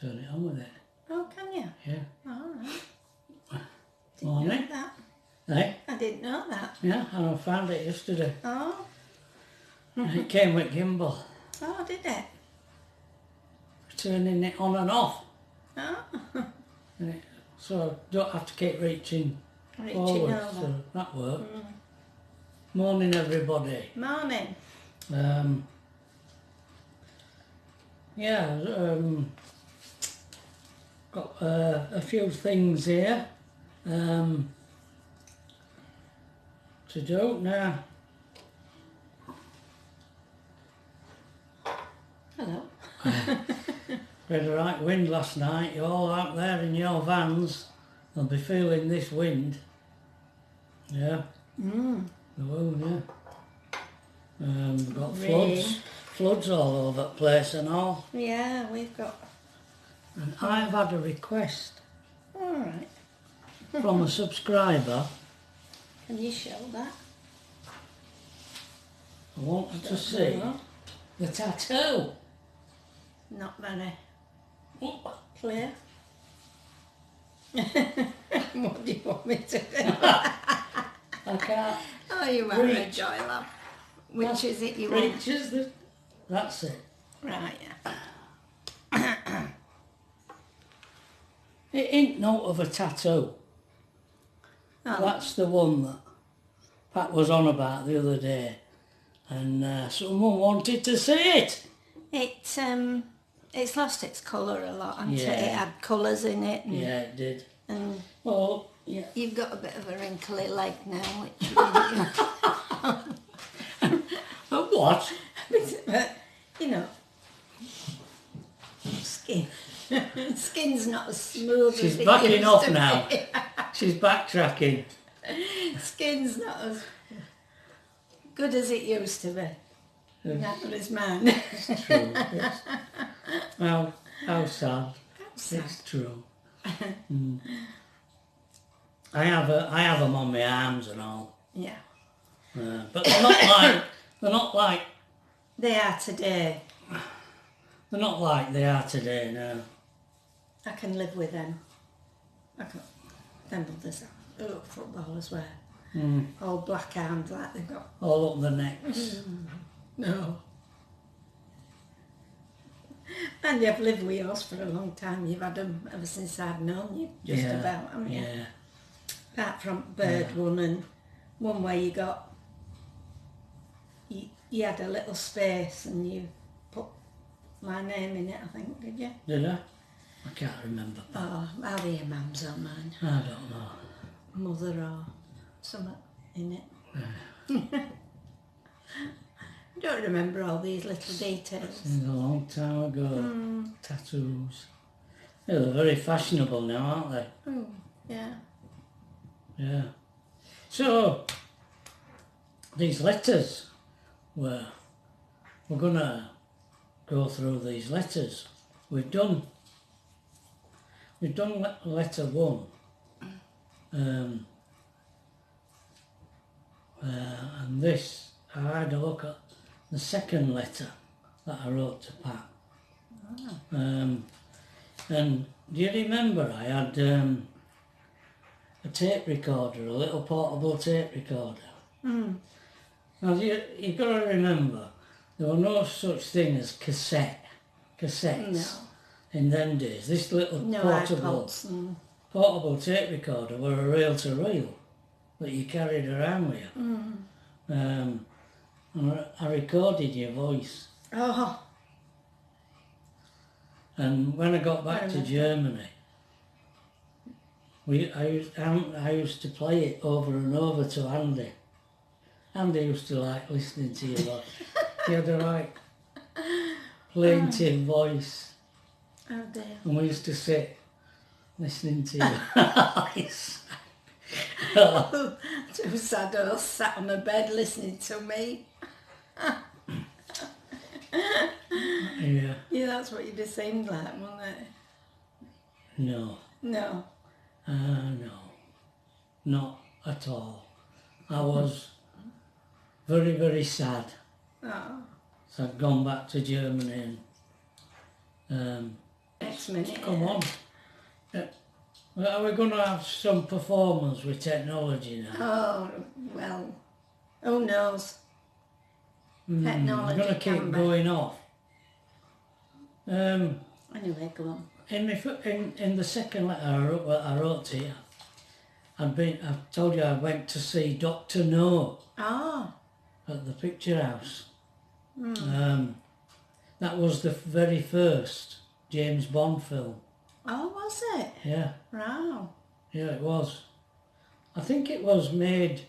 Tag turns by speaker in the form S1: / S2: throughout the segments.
S1: turn it on with it.
S2: Oh, can you?
S1: Yeah.
S2: All right.
S1: Morning.
S2: Didn't know that.
S1: Hey?
S2: I didn't know that.
S1: Yeah, and I found it yesterday.
S2: Oh.
S1: And it came with gimbal.
S2: Oh, did it?
S1: Turning it on and off.
S2: Oh.
S1: So I don't have to keep reaching
S2: Reaching
S1: forward.
S2: over.
S1: So that worked. Morning, everybody.
S2: Morning.
S1: Got a few things here to do now.
S2: Hello.
S1: We had a right wind last night. You're all out there in your vans. They'll be feeling this wind. Yeah. The wind, yeah. We've got floods all over the place and all.
S2: Yeah, we've got...
S1: And I've had a request
S2: All right.
S1: from a subscriber.
S2: Can you show that?
S1: I want to see the tattoo.
S2: Not very
S1: Oh,
S2: clear. What do you want me to do?
S1: I can't.
S2: Oh, you might
S1: Reach.
S2: enjoy that. Which is it you want?
S1: Reaches the... That's it.
S2: Right, yeah.
S1: It ain't no of a tattoo.
S2: Oh,
S1: That's the one that Pat was on about the other day. And someone wanted to see it.
S2: it's lost its colour a lot, hasn't it?
S1: Yeah.
S2: It had colours in it. And,
S1: Yeah, it did.
S2: and
S1: Well, yeah.
S2: you've got a bit of a wrinkly leg now, which
S1: But what?
S2: but, you know, skin's not as smooth
S1: She's
S2: as it
S1: backing
S2: used
S1: off
S2: to
S1: now.
S2: be.
S1: She's backtracking.
S2: Skin's not as good as it used to be. Not as mine.
S1: It's true. Well, how sad.
S2: sad.
S1: It's true. I have them on my arms and all.
S2: Yeah.
S1: But they're not like
S2: They are today.
S1: they're not like they are today now.
S2: I can live with them. I can. Them others footballers wear all black arms like they've got.
S1: All up the necks.
S2: No. And you've lived with yours for a long time. You've had them ever since I've known you, just
S1: Yeah,
S2: about, haven't you?
S1: Yeah.
S2: Apart from bird one and one where you got, you had a little space and you put my name in it, I think, did you?
S1: Did I? I can't remember.
S2: Oh, either your mum's or mine.
S1: I don't know.
S2: Mother or something in it. I don't remember all these little details.
S1: It was a long time ago. Tattoos. Yeah, they're very fashionable now, aren't they?
S2: Oh, yeah.
S1: Yeah. So, these letters, we're gonna go through these letters. We've done letter one, and this, I had a look at the second letter that I wrote to Pat. And do you remember I had a tape recorder, a little portable tape recorder? Now you've got to remember, there were no such thing as cassettes in them days. This little portable tape recorder were a reel-to-reel that you carried around with you. And I recorded your voice.
S2: Oh.
S1: And when I got back to Germany, I used to play it over and over to Andy. Andy used to like listening to your voice. He had a right plaintive voice.
S2: Oh dear.
S1: And we used to sit listening to your voice.
S2: Two sad girls sat on the bed listening to me.
S1: Yeah.
S2: Yeah, that's what you'd have seemed like, wouldn't it?
S1: No.
S2: No.
S1: No. Not at all. I was very, very sad.
S2: Oh.
S1: So I'd gone back to Germany and
S2: next minute.
S1: Come on. Well, are we going to have some performance with technology now?
S2: Oh, well, who knows? Technology
S1: I'm going to keep
S2: can be.
S1: going off.
S2: Anyway, go on.
S1: In the second letter I wrote to you, I've told you I went to see Dr. No
S2: Oh.
S1: at the Picture House. That was the very first James Bond film.
S2: Oh, was it?
S1: Yeah.
S2: Wow.
S1: Yeah, it was. I think it was made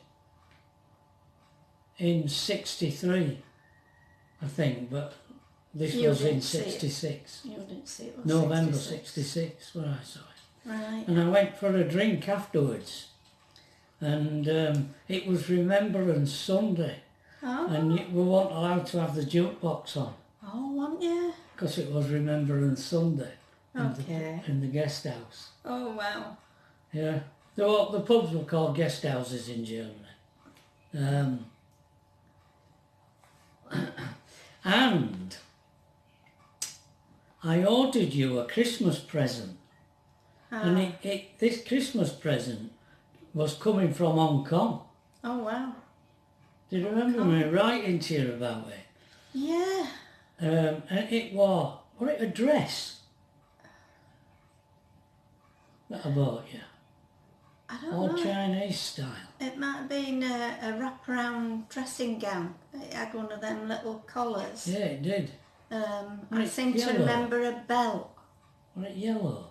S1: in 63, I think, but this
S2: You
S1: was in
S2: didn't see it.
S1: 66.
S2: You didn't see it.
S1: November 66 when I saw it.
S2: Right.
S1: And I went for a drink afterwards. And it was Remembrance Sunday.
S2: Oh.
S1: And we weren't allowed to have the jukebox on
S2: Oh, weren't you?
S1: because it was Remembrance Sunday
S2: Okay.
S1: in the guest house.
S2: Oh, wow.
S1: Yeah. The pubs were called guest houses in Germany. And I ordered you a Christmas present. And this Christmas present was coming from Hong Kong.
S2: Oh, wow.
S1: Do you remember me writing to you about it?
S2: Yeah.
S1: And it was it a dress that I bought you?
S2: I don't
S1: All
S2: know.
S1: Chinese style.
S2: It might have been a wraparound dressing gown. It had one of them little collars.
S1: Yeah, it did.
S2: I seem to
S1: yellow?
S2: remember a belt.
S1: Was it yellow?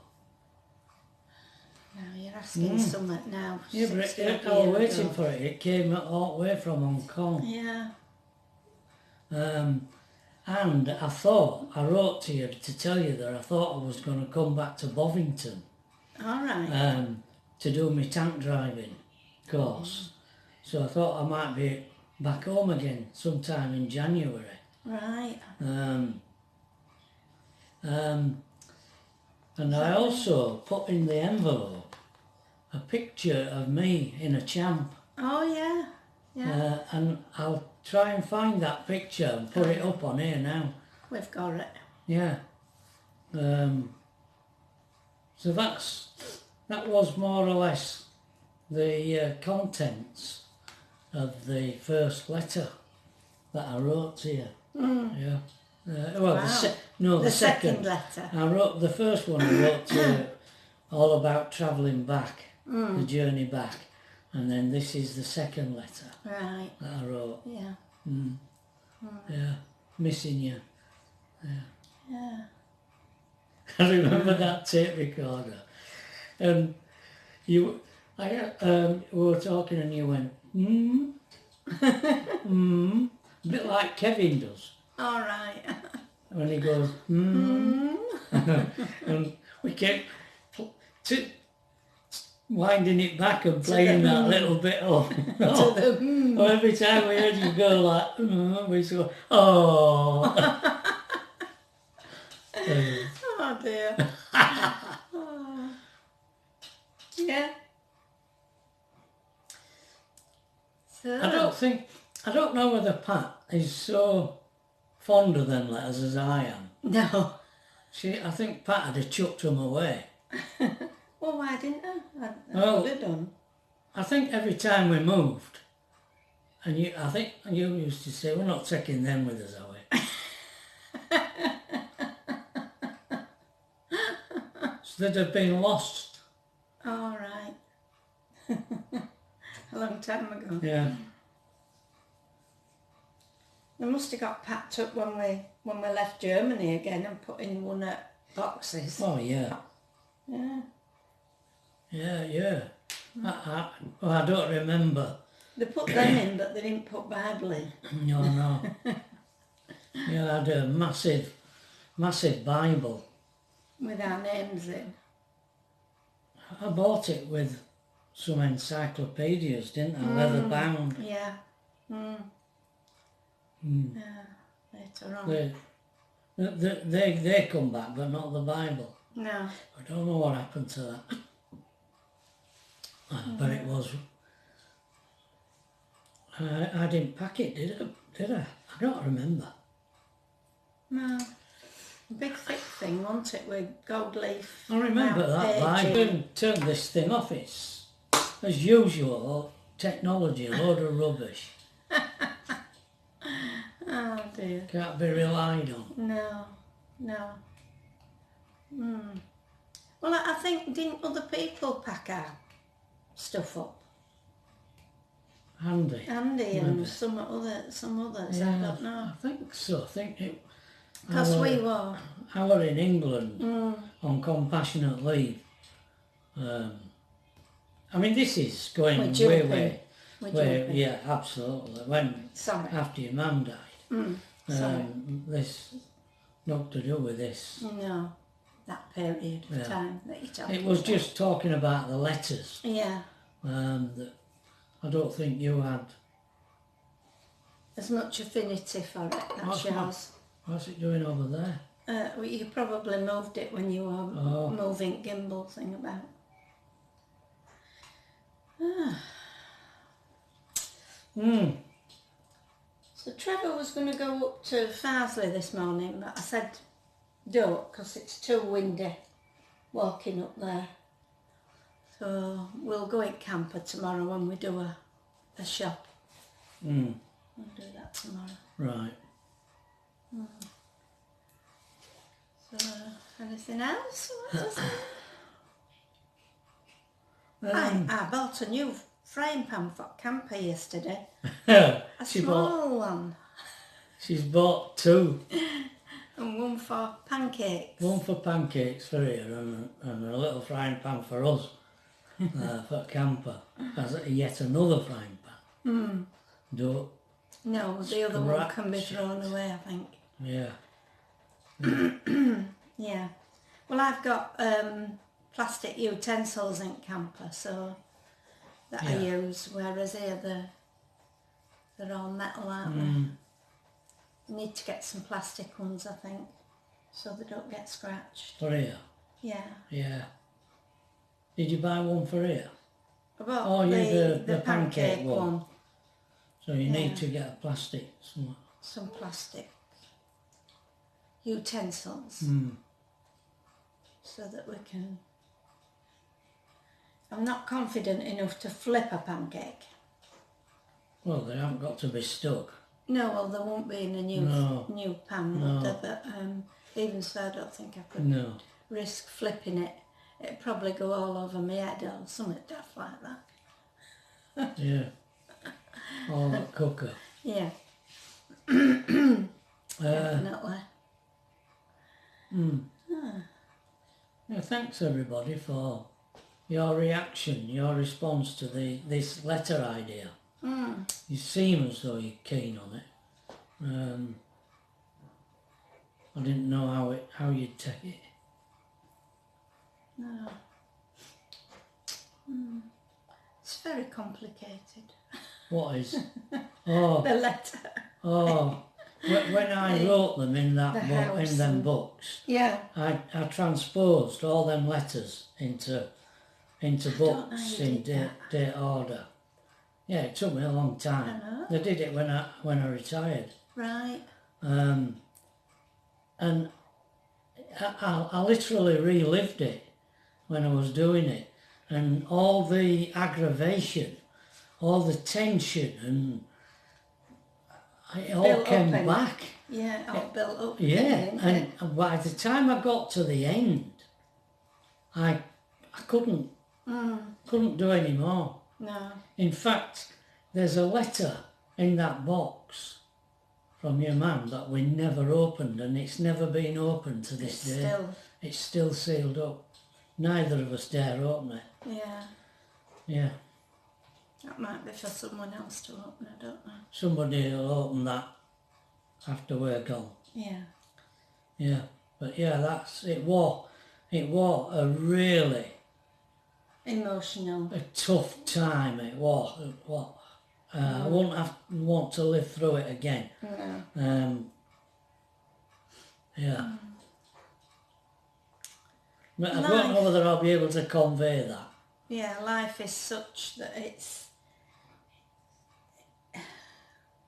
S2: Now you're asking something now.
S1: Yeah, but
S2: 60
S1: I was
S2: years
S1: waiting
S2: ago.
S1: for it. It came all the way from Hong Kong.
S2: Yeah.
S1: And I wrote to you to tell you that I thought I was going to come back to Bovington
S2: All right.
S1: to do my tank driving course. So I thought I might be back home again sometime in January.
S2: Right.
S1: And I also put in the envelope a picture of me in a champ.
S2: Oh, yeah. Yeah.
S1: And I'll try and find that picture and put it up on here now.
S2: We've got it.
S1: Yeah. So that was more or less the contents of the first letter that I wrote to you. Yeah. Well,
S2: Wow.
S1: the
S2: second
S1: second.
S2: letter.
S1: I wrote the first one. I wrote to you all about travelling back, the journey back, and then this is the second letter
S2: Right.
S1: that I wrote.
S2: Yeah.
S1: Yeah, missing you.
S2: Yeah.
S1: I remember that tape recorder, and we were talking, and you went, a bit like Kevin does
S2: All right.
S1: when he goes, and we kept winding it back and playing that little bit of. Oh, every time we heard you go like, we go, oh.
S2: Oh, dear. Oh. Yeah. So.
S1: I don't know whether Pat is so fond of them letters as I am.
S2: No.
S1: I think Pat had chucked them away.
S2: Well, why didn't I? I
S1: Well,
S2: would have done.
S1: I think every time we moved, and I think you used to say, we're not taking them with us, are we? So they'd have been lost.
S2: All right. A long time ago.
S1: Yeah.
S2: They must have got packed up when we left Germany again and put in one of boxes.
S1: Oh, yeah.
S2: Yeah.
S1: Yeah. I don't remember.
S2: They put them in, but they didn't put Bible in.
S1: No. Yeah, I had a massive Bible.
S2: With our names in.
S1: I bought it with some encyclopedias, didn't I? Leather bound.
S2: Yeah. Yeah. Later on.
S1: They come back, but not the Bible.
S2: No.
S1: I don't know what happened to that. But it was. I didn't pack it, did I? I don't remember.
S2: No. A big thick thing. thing, wasn't it, with gold leaf?
S1: I remember that. I turn this thing off. It's, as usual, technology, a load of rubbish.
S2: Oh dear.
S1: Can't be relied on.
S2: No, no. Well, I think, didn't other people pack our stuff up?
S1: Andy.
S2: Andy and some others,
S1: Yeah,
S2: I don't know.
S1: I think so. I think it.
S2: Because we were.
S1: I were in England on compassionate leave. I mean, this is going way. Yeah, absolutely. After your mum died. This, not to do with this.
S2: No, that period of time that you're talking
S1: It was
S2: about.
S1: just talking about the letters.
S2: Yeah.
S1: That I don't think you had.
S2: As much affinity for it, that's yours.
S1: What's it doing over there?
S2: Well, you probably moved it when you were moving gimbal thing about. So Trevor was going to go up to Farsley this morning, but I said don't, because it's too windy walking up there. So we'll go in camper tomorrow when we do a shop. We'll do that tomorrow.
S1: Right.
S2: So, anything else? I bought a new frying pan for camper yesterday. A small one.
S1: She's bought two.
S2: And one for pancakes.
S1: One for pancakes for here and a little frying pan for us. For camper. As yet another frying pan.
S2: No, the other one can be thrown away, I think.
S1: Yeah.
S2: Yeah. Well, I've got plastic utensils in camper, so that I use, whereas here they're all metal, aren't they? I need to get some plastic ones, I think, so they don't get scratched.
S1: For here?
S2: Yeah.
S1: Yeah. Did you buy one for here?
S2: I bought the pancake one.
S1: So you need to get a plastic.
S2: Some plastic utensils. So that we can... I'm not confident enough to flip a pancake.
S1: Well, they haven't got to be stuck.
S2: No, well, there won't be in a new pan, would there? But even so, I don't think I could risk flipping it. It'd probably go all over my head or something daft like that.
S1: Yeah. Or that cooker.
S2: Yeah. Definitely.
S1: Yeah, thanks everybody for your reaction, your response to this letter idea. You seem as though you're keen on it. I didn't know how you'd take it.
S2: No. It's very complicated.
S1: What is? Oh.
S2: The letter.
S1: Oh. When I wrote them in that book, in them books, I transposed all them letters into books in date order. Yeah, it took me a long time.
S2: I know.
S1: They did it when I retired.
S2: Right.
S1: And I literally relived it when I was doing it, and all the aggravation, all the tension, and it all came back.
S2: Yeah, all built up.
S1: Yeah, and by the time I got to the end, I couldn't do any more.
S2: No.
S1: In fact, there's a letter in that box from your mum that we never opened, and it's never been opened to this day. It's still sealed up. Neither of us dare open it.
S2: Yeah.
S1: Yeah.
S2: That might be for someone else to open, I don't know.
S1: Somebody will open that after we're gone.
S2: Yeah.
S1: Yeah. But yeah, it was a really
S2: emotional,
S1: a tough time. It was. I wouldn't want to live through it again.
S2: No.
S1: Yeah. But I don't know whether I'll be able to convey that.
S2: Yeah, life is such that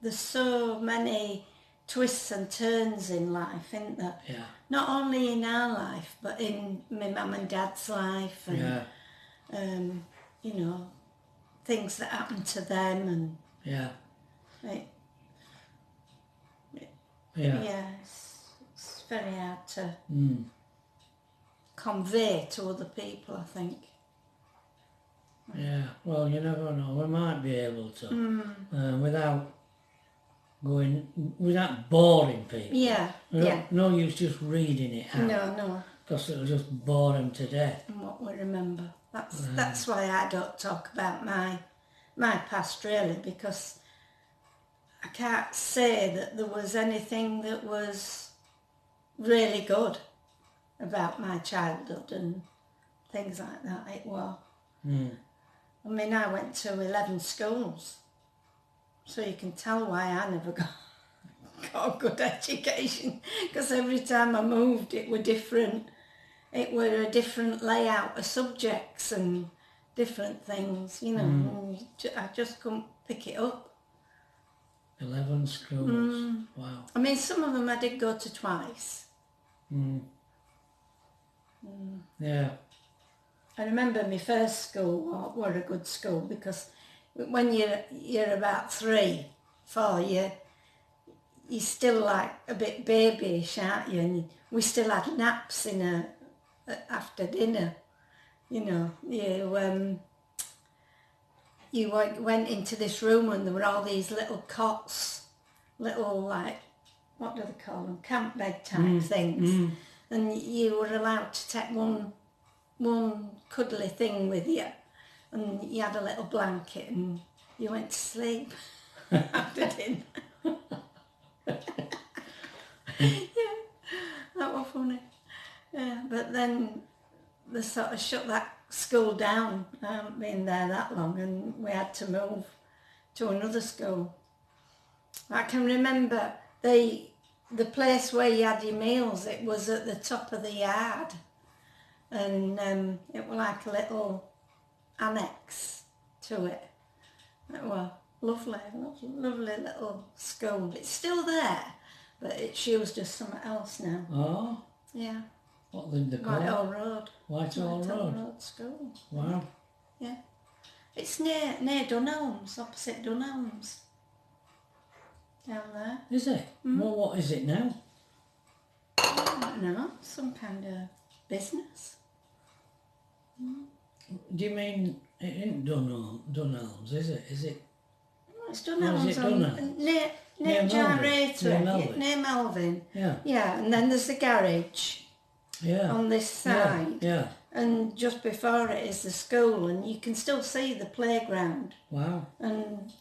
S2: there's so many twists and turns in life, isn't there?
S1: Yeah.
S2: Not only in our life, but in my mum and dad's life, and
S1: Yeah.
S2: you know, things that happened to them, and
S1: Yeah.
S2: yeah, it's very hard to
S1: Mm.
S2: convey to other people, I think.
S1: Yeah. Well, you never know. We might be able to, without boring people.
S2: Yeah,
S1: No use just reading it out.
S2: No.
S1: Because it'll just bore them to death.
S2: And what we remember. That's why I don't talk about my past really, because I can't say that there was anything that was really good about my childhood and things like that. It was. I mean, I went to 11 schools, so you can tell why I never got a good education, because every time I moved it were different. It were a different layout of subjects and different things, you know, and I just couldn't pick it up.
S1: 11 schools. Wow.
S2: I mean, some of them I did go to twice.
S1: Yeah.
S2: I remember my first school were a good school, because when you're about 3, 4, you're still like a bit babyish, aren't you? And we still had naps after dinner, you know. You went into this room and there were all these little cots, little, like, what do they call them, camp bed type things, and you were allowed to take one cuddly thing with you, and you had a little blanket and you went to sleep after dinner. Yeah, that was funny. Yeah, but then they sort of shut that school down. I haven't been there that long, and we had to move to another school. I can remember the place where you had your meals, it was at the top of the yard, and it was like a little annex to it. It was lovely little school. It's still there, but it's used as something else now.
S1: Oh?
S2: Yeah.
S1: What did they call it?
S2: Whitehall Road.
S1: Whitehall Road.
S2: Road School.
S1: Wow.
S2: Yeah. It's near Dunelms, opposite Dunelms. Down there.
S1: Is it? Well, what is it now?
S2: I don't know, some kind of business.
S1: Do you mean it ain't Dunelms, is it? Is it?
S2: No, it's Dunelms.
S1: Is it Dunelms?
S2: Near
S1: Melvin?
S2: Gyratory, near Melvin.
S1: Yeah.
S2: Yeah, and then there's the garage on this side.
S1: Yeah.
S2: And just before it is the school, and you can still see the playground.
S1: Wow.
S2: And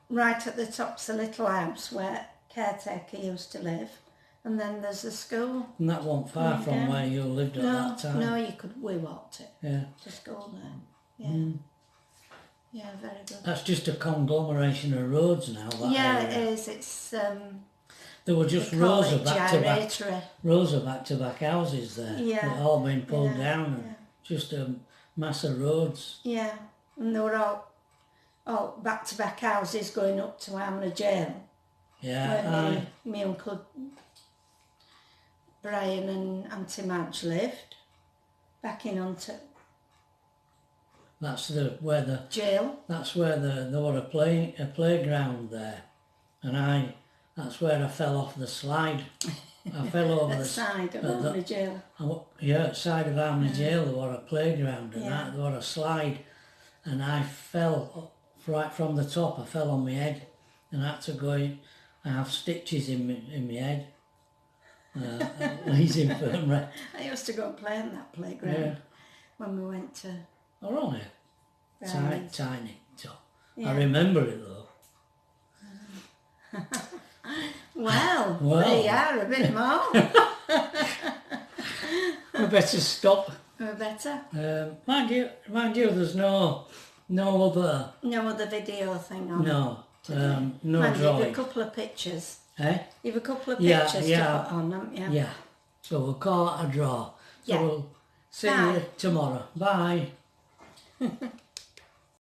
S2: right at the top's a little house where caretaker used to live, and then there's the school.
S1: And that wasn't far from where you lived at that time.
S2: No, we walked it.
S1: Yeah.
S2: To school there. Yeah. Yeah, very good.
S1: That's just a conglomeration of roads now. That area.
S2: It is. It's
S1: there were just rows of back-to-back houses there.
S2: Yeah.
S1: They'd all been pulled down and just a mass of roads.
S2: Yeah, and they were all back-to-back houses going up to Amner Jail.
S1: Yeah,
S2: where my Uncle Brian and Auntie Madge lived. Backing onto
S1: that's where the
S2: jail.
S1: That's where there were a playground there, and that's where I fell off the slide. I fell over
S2: at the side of Amner Jail.
S1: Side of Amner Jail there was a playground, and there was a slide, and I fell right from the top. I fell on my head, and I had to go in. I have stitches in my head. Lee's infirmary.
S2: I used to go and play on that playground when we went to.
S1: Oh, really? Tiny. So
S2: Yeah.
S1: I remember it though.
S2: Well, there you are, a bit more.
S1: We better stop.
S2: We better.
S1: Mind you, there's no other.
S2: No other video thing on.
S1: No, no
S2: Mind
S1: drawing.
S2: you've a couple of pictures.
S1: Eh?
S2: You've a couple of pictures to put on, haven't you?
S1: Yeah. So we'll call it a draw. So we'll see you tomorrow. Bye.